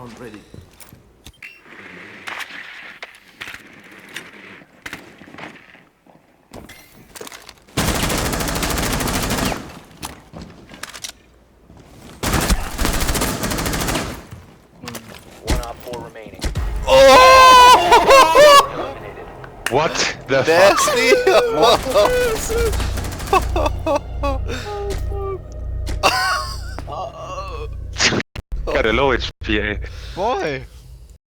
Round ready. One op 4 remaining. Oh! Eliminated. What the Nasty! fuck? Got a low HP. Boy!